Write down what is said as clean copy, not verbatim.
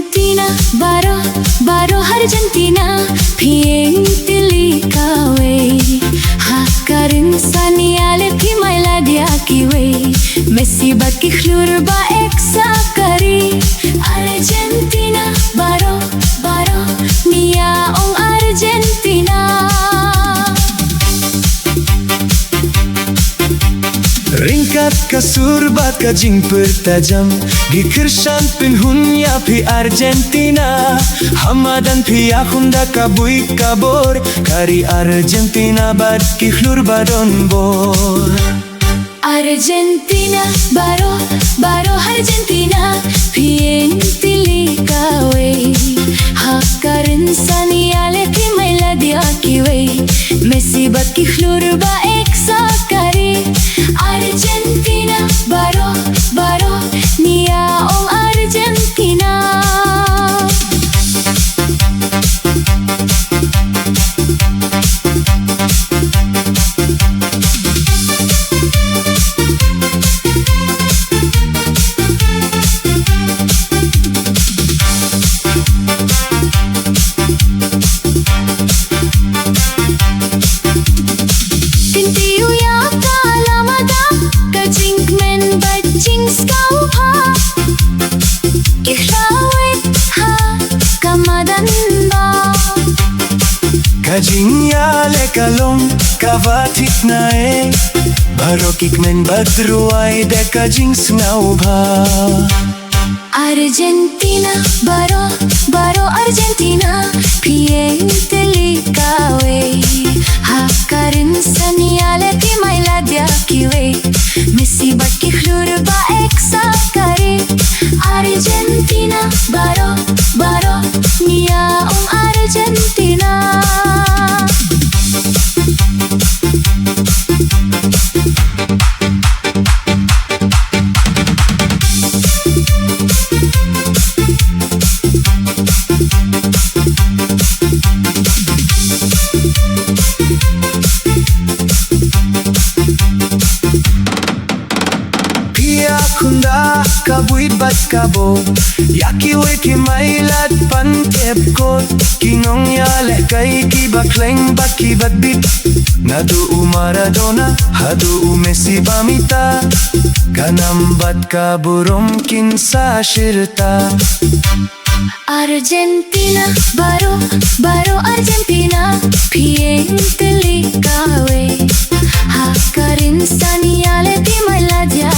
Argentina, baro Argentina, pieng tili kawe. Hakarin saniale pi maila dia kiwe. Messi baki khlur ba eksa kari. Argentina, baro nia ong Argentina. Ringkat kasurbat kajing pertajam Gikirsan pinhunya pi Argentina Hamadan pi akunda kabui kabor Kari Argentina bad kikhlur badon bor Argentina, baro Argentina, pieng tili kawe. Hakarin saniale pi maila dia kiwe. Messi bad kikhlur ba eksa kari. Argentina, baro nia ong Argentina. Kajing yale kalong kavatik nae Barokik men badruai de kajing snau bha Argentina, baro Argentina, pieng tili kawe. Hakarin saniale pi maila dia kiwe. Messi bad kikhlur ba eksa kari. Argentina, baro nia ong Argentina. Kunda kabuit bat kabo Yaki weki mailat pantep kot Kinong yale kai ki bakleng baki bat bit Nadu Maradona hadu Messi bamita Kanam bat kaburom kinsa shirta Argentina, baro Argentina, pieng tili kawe. Hakarin saniale pi maila dia